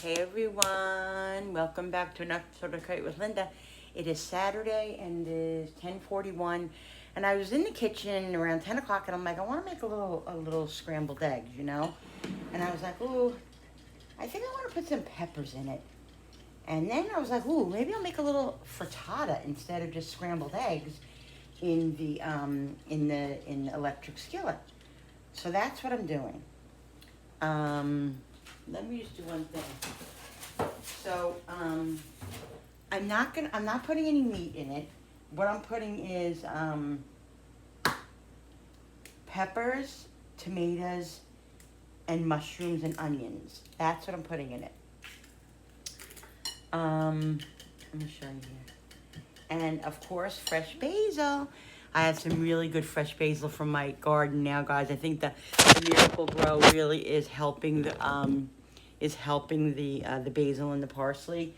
Hey everyone, welcome back to another episode of Kite with Linda. It is Saturday and it is 10:41, and I was in the kitchen around 10 o'clock, and I'm like, I want to make a little scrambled eggs, And I was like, ooh, I think I want to put some peppers in it. And then I was like, ooh, maybe I'll make a little frittata instead of just scrambled eggs in the electric skillet. So that's what I'm doing. Let me just do one thing. So, I'm not putting any meat in it. What I'm putting is, peppers, tomatoes, and mushrooms and onions. That's what I'm putting in it. Let me show you here. And of course, fresh basil. I have some really good fresh basil from my garden now, guys. I think the Miracle Grow really is helping the basil and the parsley.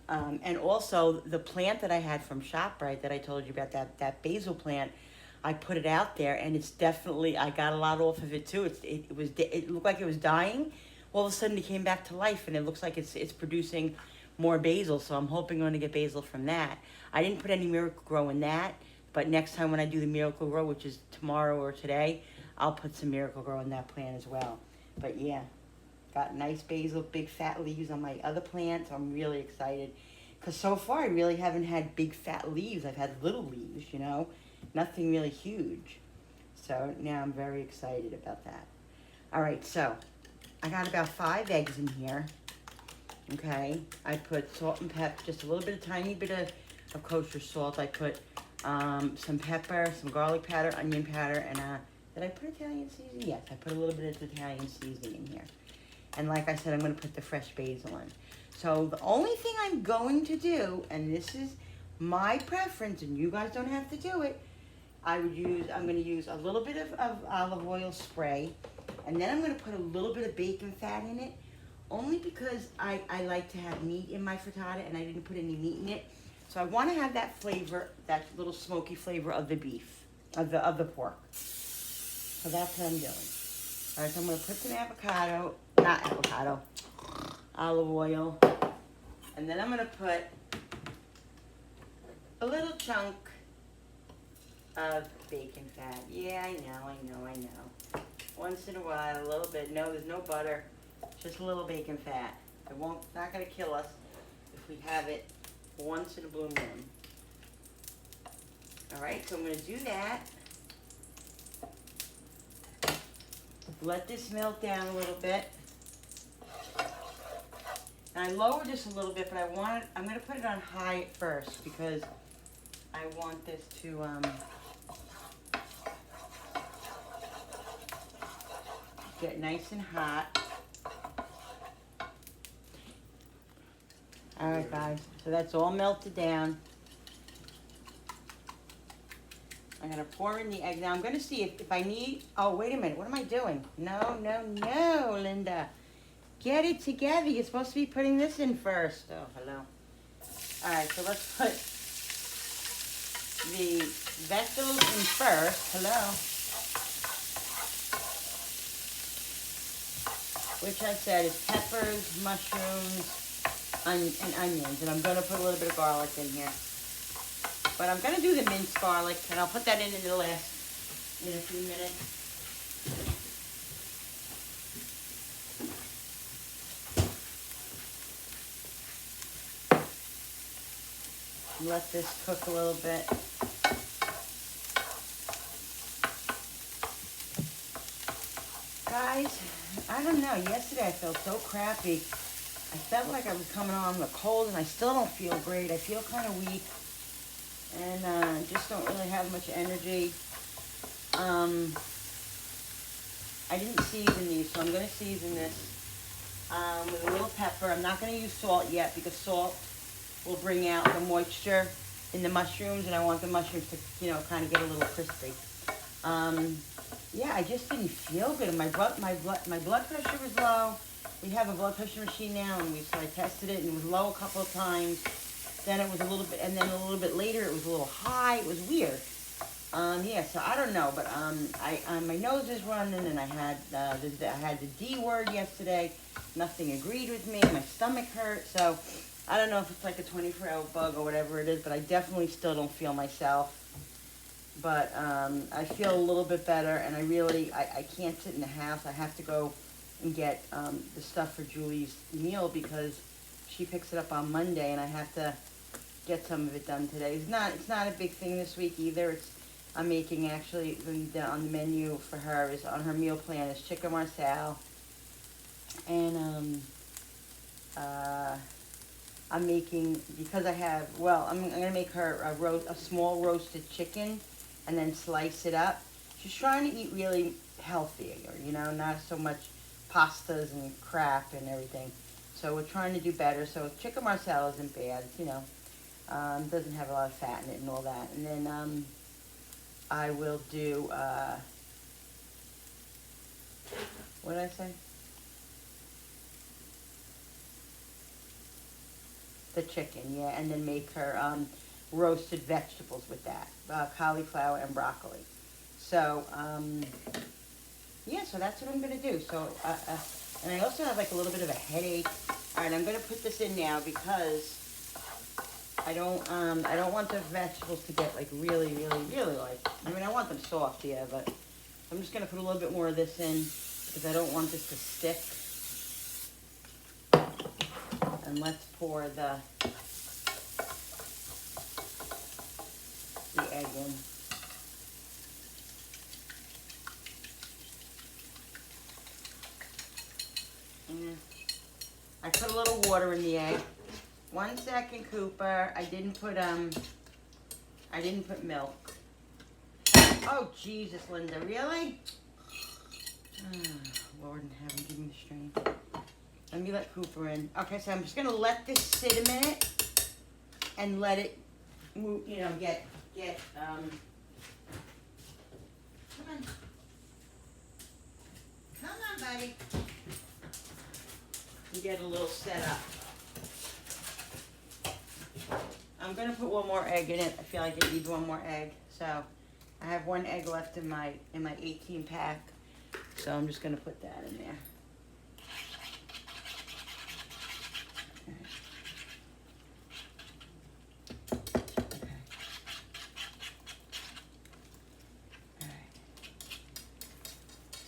And also the plant that I had from ShopRite that I told you about, that basil plant, I put it out there, and it's definitely, I got a lot off of it too. It looked like it was dying. All of a sudden it came back to life, and it looks like it's producing more basil. So I'm hoping I'm going to get basil from that. I didn't put any Miracle Grow in that, but next time when I do the Miracle Grow, which is tomorrow or today, I'll put some Miracle Grow in that plant as well. But yeah, got nice basil, big fat leaves on my other plants. I'm really excited. Because so far I really haven't had big fat leaves. I've had little leaves, Nothing really huge. So now I'm very excited about that. All right, so I got about 5 eggs in here. Okay, I put salt and pepper, just a little bit, tiny bit of kosher salt. I put some pepper, some garlic powder, onion powder, and did I put Italian seasoning? Yes, I put a little bit of Italian seasoning in here. And like I said, I'm going to put the fresh basil in. So the only thing I'm going to do, and this is my preference, and you guys don't have to do it, I'm going to use a little bit of olive oil spray, and then I'm going to put a little bit of bacon fat in it, only because I like to have meat in my frittata, and I didn't put any meat in it. So I want to have that flavor, that little smoky flavor of the beef, of the pork. So that's what I'm doing. All right, so I'm going to put some olive oil, and then I'm going to put a little chunk of bacon fat. Yeah, I know. Once in a while, a little bit. No, there's no butter, just a little bacon fat. It's not going to kill us if we have it once in a blue moon. All right, so I'm going to do that. Let this melt down a little bit. And I lowered this a little bit, but I'm going to put it on high at first because I want this to get nice and hot. All right, guys, so that's all melted down. I'm going to pour in the egg. Now I'm going to see if I need, oh, wait a minute, what am I doing? No, Linda. Get it together. You're supposed to be putting this in first. Oh, hello. All right, so let's put the vegetables in first. Hello. Which I said is peppers, mushrooms, and onions. And I'm going to put a little bit of garlic in here. But I'm going to do the minced garlic, and I'll put that in a few minutes. Let this cook a little bit. Guys, I don't know. Yesterday I felt so crappy. I felt like I was coming on with a cold, and I still don't feel great. I feel kind of weak, and just don't really have much energy. I didn't season these, so I'm going to season this with a little pepper. I'm not going to use salt yet because salt will bring out the moisture in the mushrooms, and I want the mushrooms to, kind of get a little crispy. Yeah, I just didn't feel good. My blood pressure was low. We have a blood pressure machine now, and so I tested it, and it was low a couple of times. Then it was a little bit, and then a little bit later it was a little high. It was weird. Yeah, so I don't know, but my nose is running, and I had the D word yesterday. Nothing agreed with me. My stomach hurt, so I don't know if it's like a 24-hour bug or whatever it is, but I definitely still don't feel myself. But I feel a little bit better, and I can't sit in the house. I have to go and get the stuff for Julie's meal because she picks it up on Monday, and I have to get some of it done today. It's not a big thing this week either. I'm making actually on the menu for her is on her meal plan is chicken marsala, and I'm making because I'm gonna make her a small roasted chicken, and then slice it up. She's trying to eat really healthier, not so much pastas and crap and everything. So we're trying to do better. So chicken marsala isn't bad, doesn't have a lot of fat in it and all that. And then I will do, what did I say? The chicken, yeah, and then make her roasted vegetables with that, cauliflower and broccoli. So, yeah, so that's what I'm going to do. So, and I also have like a little bit of a headache. All right, I'm going to put this in now because I don't want the vegetables to get like really, really, really I want them soft, yeah, but I'm just going to put a little bit more of this in because I don't want this to stick. And let's pour the egg in. I put a little water in the egg. 1 second, Cooper. I didn't put milk. Oh, Jesus, Linda, really? Oh, Lord in heaven, give me the strength. Let me let Cooper in. Okay, so I'm just gonna let this sit a minute and let it move, get, come on. Come on, buddy. And get a little set up. I'm gonna put one more egg in it. I feel like it needs one more egg. So I have 1 egg left in my 18 pack. So I'm just gonna put that in there.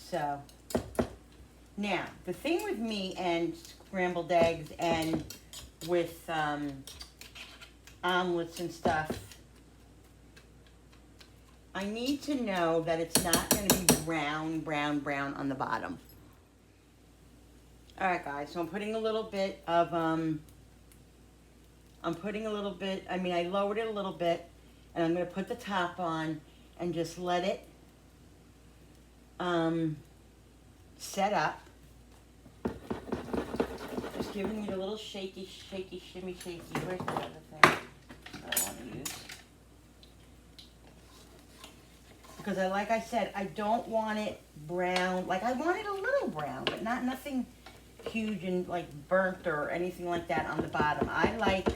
So, now, the thing with me and scrambled eggs and with omelets and stuff, I need to know that it's not going to be brown on the bottom. All right, guys, so I'm putting a little bit of, I lowered it a little bit, and I'm going to put the top on and just let it set up. Just giving it a little shaky, shimmy, shaky. Where's the other thing that I want to use? Because like I said, I don't want it brown. Like I want it a little brown, but nothing huge and like burnt or anything like that on the bottom. I like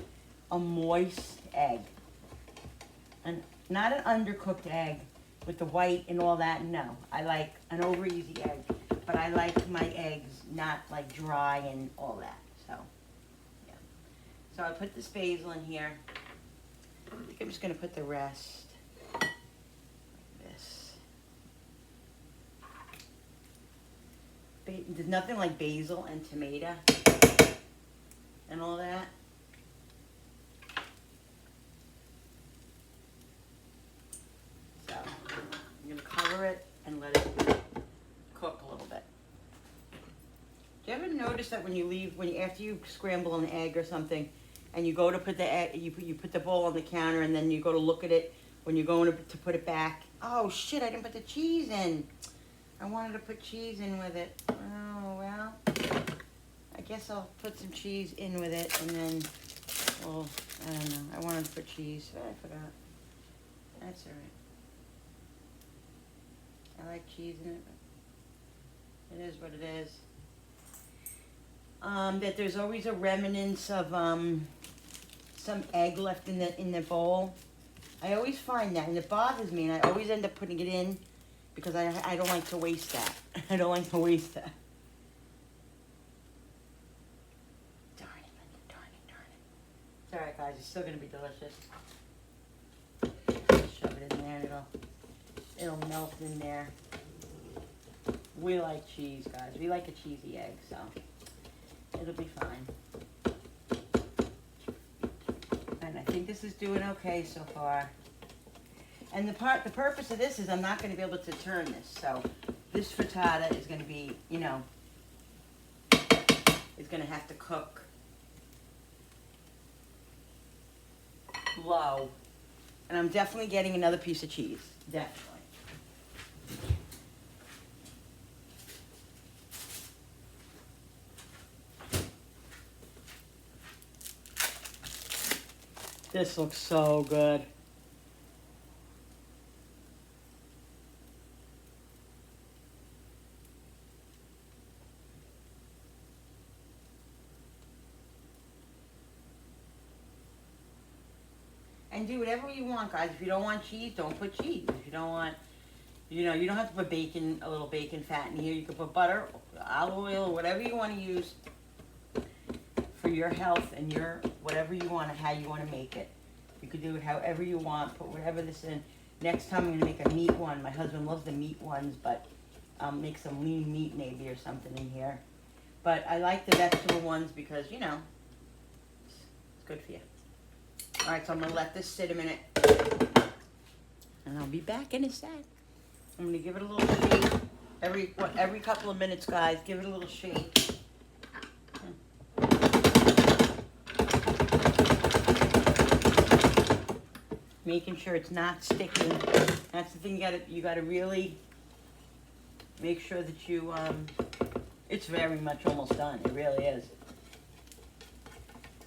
a moist egg, and not an undercooked egg with the white and all that. No, I like an over easy egg, but I like my eggs not like dry and all that. So yeah, so I put this basil in here. I think I'm just gonna put the rest like this. There's nothing like basil and tomato and all that. So I'm gonna cover it and let it cook a little bit. Do you ever notice that after you scramble an egg or something, and you go to put the egg, you put the bowl on the counter, and then you go to look at it when you're going to put it back? Oh shit! I didn't put the cheese in. I wanted to put cheese in with it. Oh well. I guess I'll put some cheese in with it, and then, well, I don't know. I wanted to put cheese, but I forgot. That's all right. I like cheese in it, but it is what it is. That there's always a remnants of some egg left in the bowl. I always find that, and it bothers me, and I always end up putting it in because I don't like to waste that. I don't like to waste that. Darn it, darn it, darn it. It's alright, guys, it's still gonna be delicious. Just shove it in there, and it'll melt in there. We like cheese, guys. We like a cheesy egg, so it'll be fine. And I think this is doing okay so far. And the purpose of this is I'm not going to be able to turn this. So this frittata is going to be, you know, is going to have to cook low. And I'm definitely getting another piece of cheese. Definitely. This looks so good. And do whatever you want, guys. If you don't want cheese, don't put cheese. If you don't want, you know, you don't have to put bacon, a little bacon fat in here. You can put butter, olive oil, whatever you want to use for your health and your whatever you want, how you want to make it. You could do it however you want. Put whatever this in. Next time I'm gonna make a meat one. My husband loves the meat ones, but I'll make some lean meat maybe or something in here. But I like the vegetable ones because, you know, it's good for you. All right, so I'm gonna let this sit a minute, and I'll be back in a sec. I'm gonna give it a little shake every couple of minutes, guys. Give it a little shake. Making sure it's not sticking. That's the thing. You gotta really make sure that you. It's very much almost done. It really is.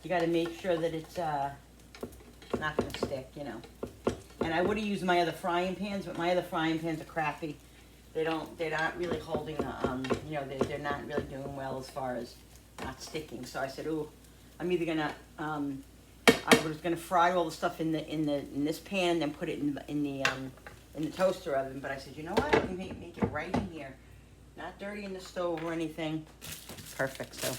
You gotta make sure that it's not gonna stick, you know. And I would have used my other frying pans, but my other frying pans are crappy. They're not really holding, you know, they're not really doing well as far as not sticking. So I said, ooh, I'm either gonna, I was gonna fry all the stuff in this pan and then put it in the toaster oven. But I said, you know what? I can make it right in here, not dirty in the stove or anything. Perfect. So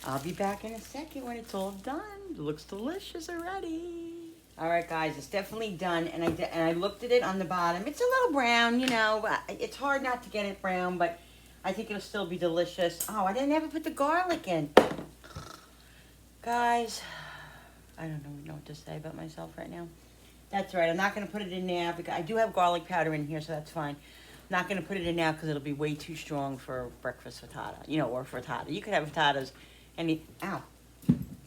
I'll be back in a second when it's all done. It looks delicious already. All right, guys, it's definitely done, and I looked at it on the bottom. It's a little brown, you know. It's hard not to get it brown, but I think it'll still be delicious. Oh, I didn't ever put the garlic in. Guys, I don't know what to say about myself right now. That's right. I'm not going to put it in now because I do have garlic powder in here, so that's fine. I'm not going to put it in now because it'll be way too strong for breakfast frittata, you know, or frittata. You could have frittatas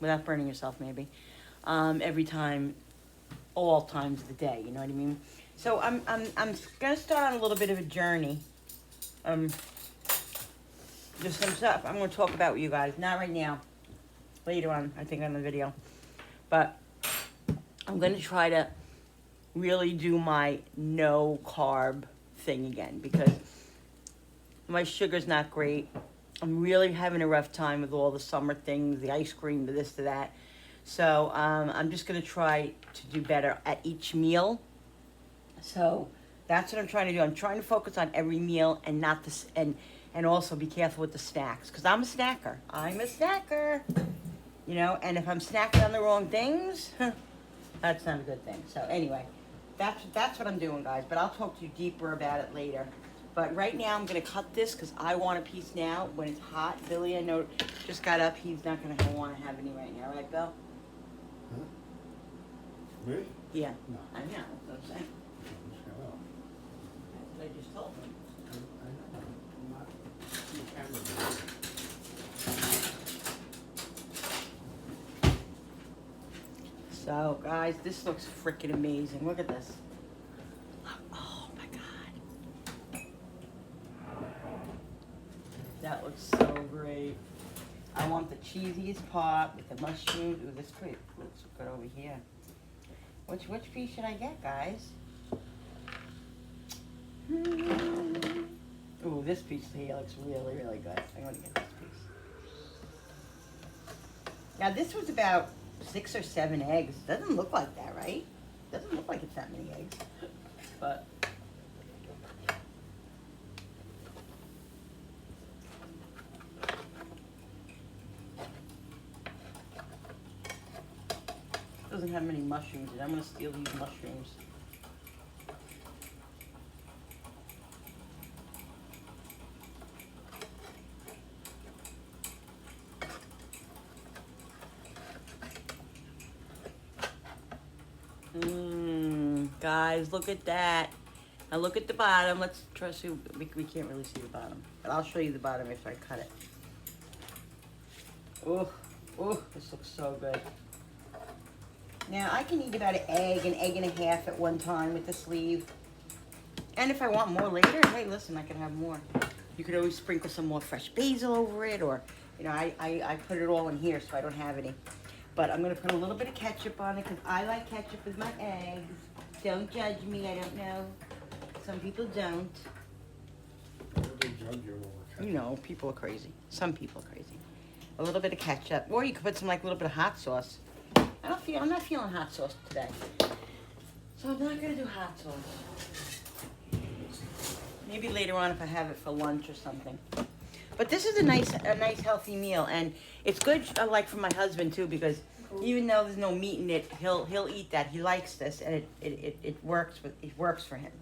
without burning yourself, maybe, every time. All times of the day, you know what I mean? So I'm gonna start on a little bit of a journey. Just some stuff I'm gonna talk about with you guys. Not right now. Later on, I think on the video. But I'm gonna try to really do my no carb thing again because my sugar's not great. I'm really having a rough time with all the summer things, the ice cream, the this, to that. So I'm just going to try to do better at each meal. So that's what I'm trying to do. I'm trying to focus on every meal and not this, and also be careful with the snacks because I'm a snacker. I'm a snacker, you know. And if I'm snacking on the wrong things, that's not a good thing. So anyway, that's what I'm doing, guys. But I'll talk to you deeper about it later. But right now I'm going to cut this because I want a piece now when it's hot. Billy, I know, just got up. He's not going to want to have any right now, right, Bill? Huh? Really? Yeah. No. I know. That's what I'm saying. Shut up. That's what I just told him. I know. I'm not on the camera. So, guys, this looks freaking amazing. Look at this. Oh, my God. That looks so great. I want the cheesiest part with the mushrooms. Ooh, this looks good over here. Which piece should I get, guys? Ooh, this piece here looks really, really good. I'm going to get this piece. Now, this was about 6 or 7 eggs. Doesn't look like that, right? Doesn't look like it's that many eggs, but. Doesn't have many mushrooms in it. I'm gonna steal these mushrooms. Guys, look at that. Now look at the bottom. Let's try to see. We can't really see the bottom, but I'll show you the bottom if I cut it. Oh, this looks so good. Now I can eat about an egg and a half at one time with the sleeve. And if I want more later, hey, listen, I can have more. You could always sprinkle some more fresh basil over it, or, you know, I put it all in here so I don't have any. But I'm gonna put a little bit of ketchup on it because I like ketchup with my eggs. Don't judge me, I don't know. Some people don't. Why do they judge you over ketchup? You know, people are crazy. Some people are crazy. A little bit of ketchup, or you could put some like a little bit of hot sauce. I'm not feeling hot sauce today, so I'm not gonna do hot sauce. Maybe later on if I have it for lunch or something. But this is a nice healthy meal, and it's good like for my husband too, because even though there's no meat in it, he'll eat that. He likes this, and it works for him.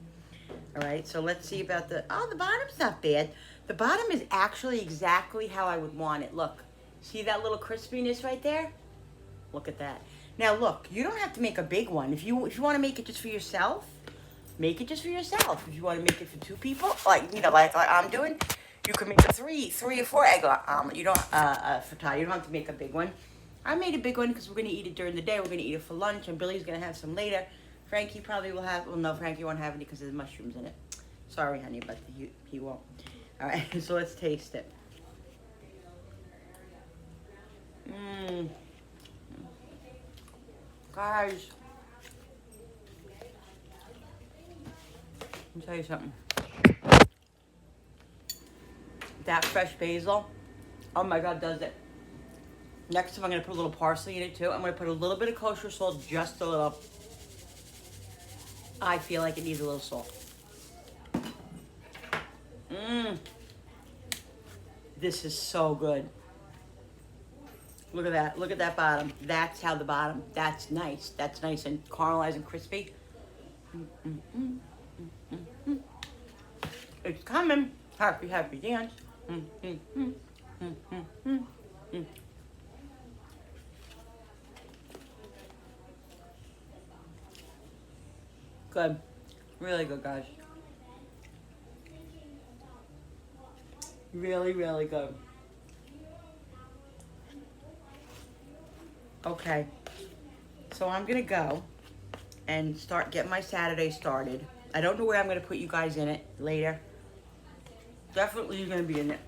All right, so let's see about the bottom's not bad. The bottom is actually exactly how I would want it. Look, see that little crispiness right there? Look at that. Now look, you don't have to make a big one. If you want to make it just for yourself, make it just for yourself. If you want to make it for two people, like I'm doing, you can make a three or four egg omelet. You don't for Todd. You don't have to make a big one. I made a big one because we're gonna eat it during the day. We're gonna eat it for lunch, and Billy's gonna have some later. Frankie probably will have. Well, no, Frankie won't have any because there's mushrooms in it. Sorry, honey, but he won't. All right, so let's taste it. Guys, let me tell you something. That fresh basil, oh my God, does it. Next time I'm gonna put a little parsley in it too. I'm gonna put a little bit of kosher salt, just a little. I feel like it needs a little salt. This is so good. Look at that. Look at that bottom. That's how the bottom. That's nice. That's nice and caramelized and crispy. It's coming. Happy, happy dance. Good. Really good, guys. Really, really good. Okay. So I'm going to go and get my Saturday started. I don't know where I'm going to put you guys in it later. Definitely you're going to be in it.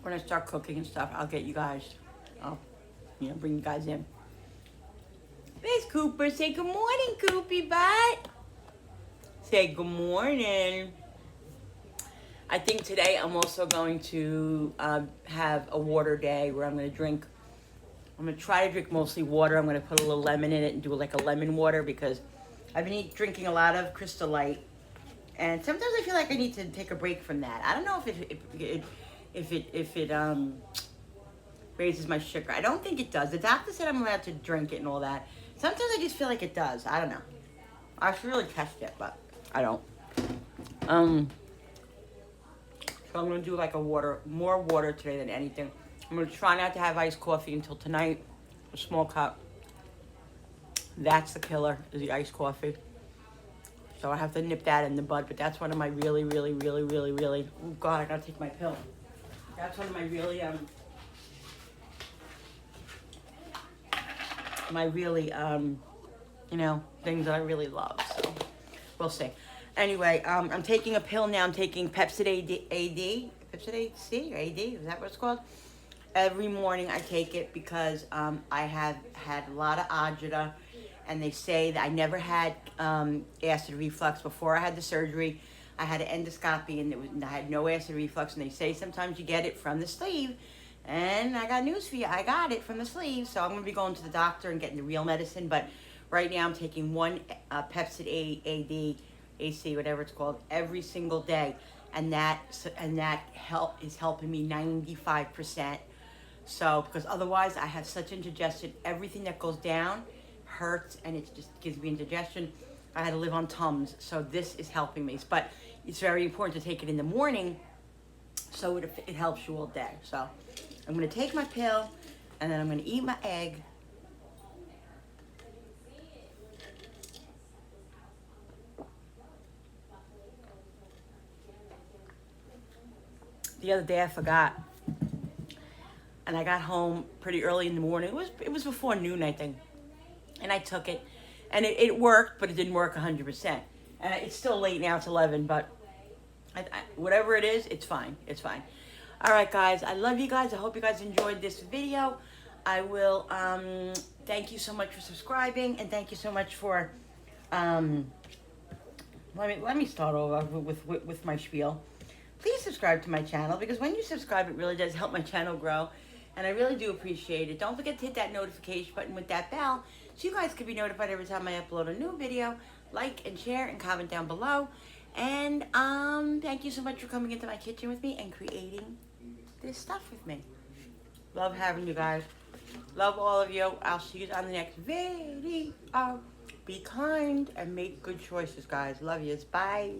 When I start cooking and stuff, I'll get you guys. I'll, bring you guys in. There's Cooper. Say good morning, Coopy butt. Say good morning. I think today I'm also going to have a water day where I'm going to drink. I'm going to try to drink mostly water. I'm going to put a little lemon in it and do like a lemon water because I've been drinking a lot of Crystal Light, and sometimes I feel like I need to take a break from that. I don't know if it raises my sugar. I don't think it does. The doctor said I'm allowed to drink it and all that. Sometimes I just feel like it does. I don't know. I should really test it, but I don't. So I'm gonna do like more water today than anything. I'm gonna try not to have iced coffee until tonight. A small cup. That's the killer, is the iced coffee. So I have to nip that in the bud, but that's one of my really, oh God, I gotta take my pill. That's one of my really, things that I really love, so we'll see. Anyway, I'm taking a pill now. I'm taking Pepsid Pepsid C or AD, is that what it's called? Every morning I take it because I have had a lot of agita, and they say that I never had acid reflux before I had the surgery. I had an endoscopy and I had no acid reflux, and they say sometimes you get it from the sleeve. And I got news for you. I got it from the sleeve, so I'm going to be going to the doctor and getting the real medicine. But right now I'm taking one Pepsid AD, AC, whatever it's called, every single day. And that is helping me 95%. So, because otherwise I have such indigestion, everything that goes down hurts and it just gives me indigestion. I had to live on Tums, so this is helping me. But it's very important to take it in the morning so it helps you all day. So I'm going to take my pill and then I'm going to eat my egg. The other day I forgot. And I got home pretty early in the morning. It was before noon, I think. And I took it. And it worked, but it didn't work 100%. And it's still late now, it's 11, but whatever it is, it's fine. It's fine. All right, guys. I love you guys. I hope you guys enjoyed this video. I will thank you so much for subscribing, and thank you so much for let me start over with my spiel. Please subscribe to my channel, because when you subscribe, it really does help my channel grow, and I really do appreciate it. Don't forget to hit that notification button with that bell so you guys can be notified every time I upload a new video. Like and share and comment down below. And thank you so much for coming into my kitchen with me and creating this stuff with me. Love having you guys. Love all of you. I'll see you on the next video. Be kind and make good choices, guys. Love yous. Bye.